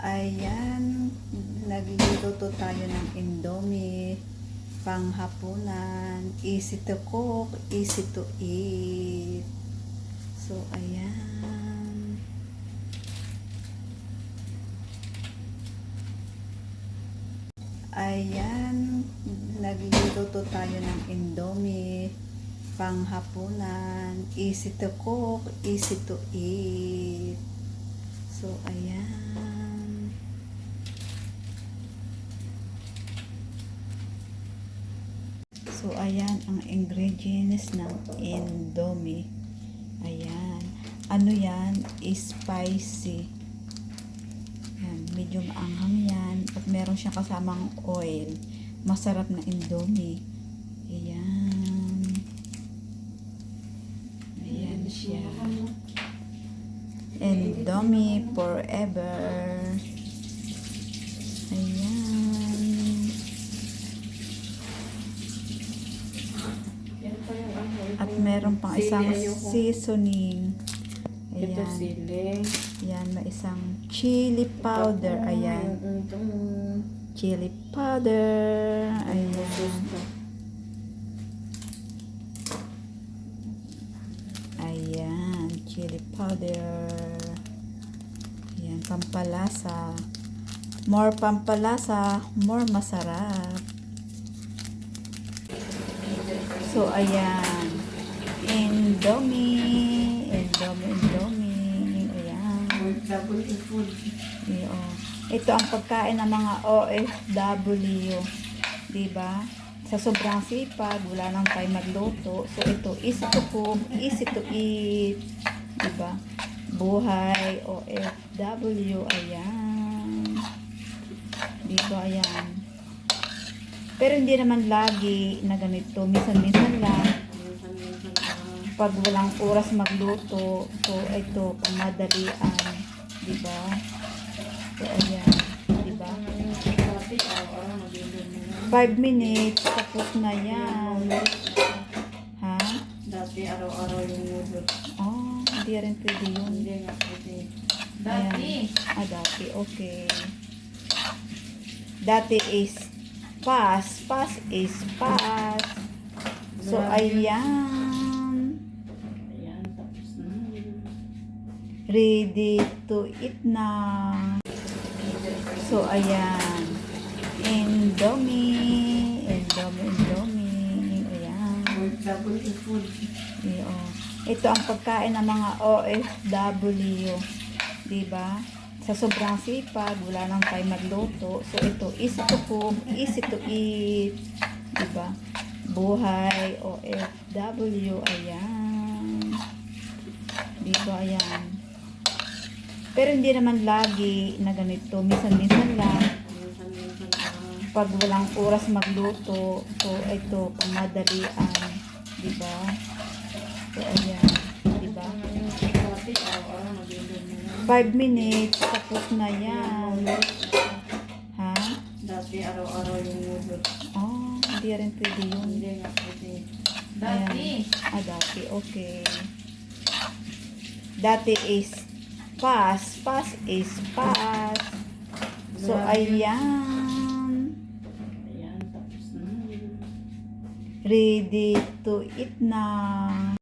Ayan, nagluluto tayo ng Indomie, panghapunan, easy to cook, easy to eat. So, ayan. Ayan, nagluluto tayo ng Indomie, panghapunan, easy to cook, easy to eat. So, ayan. So, ayan ang ingredients ng Indomie. Ayan. Ano yan? Spicy. Ayan. Medyo maanghang yan. At meron siyang kasamang oil. Masarap na Indomie. Ayan. Ayan siya. Indomie forever. Ayan. At meron pang isang seasoning. Ito Ayan. siling. Ayan, may isang chili powder. Ayan. Chili powder. Ayan. Ayan, chili powder. Ayan, pampalasa. More pampalasa, more masarap. So, ayan. Indomie. Indomie. Ayan. Double food. Iyo. Ito ang pagkain ng mga OFW. Diba? Sa sobrang sipag, wala nang time magluto. So, ito, easy to cook, easy to eat. Diba? Buhay, OFW. Ayan. Dito, ayan. Pero hindi naman lagi na ganito. Minsan-minsan lang. Pag walang oras magluto. So, ito, pangmadalian. Diba? So, ayan. Diba? 5 minutes. Tapos na yan. Ha? Dati araw-araw yung noodles. Oh, hindi rin pwede yun. Hindi nga pwede. Dati. Dati. Okay. Dati is fast. Fast is fast. So, ayan. Ayan, tapos na. Ready to eat na. So, ayan. Indomie. Ayan. Double food. Iyo. Ito ang pagkain ng mga OFW. Diba? Sa sobrang sipag, wala nang time magluto. So, ito, easy to cook, easy to eat. Diba? Buhay, OFW. Ayan. Dito, ayan. Pero hindi naman lagi na ganito. Minsan-minsan lang. Pag walang oras magluto. So, ito, pangmadalian. Diba? So, ayan. Diba? 5 minutes. Tapos na yan. Ha? Dati araw-araw yung noodles. Oh, hindi rin pwede yun. Hindi nga pwede. Dati. Dati. Okay. Dati is fast. Fast is fast. So, ayan. Ayan, tapos na. Ready to eat na.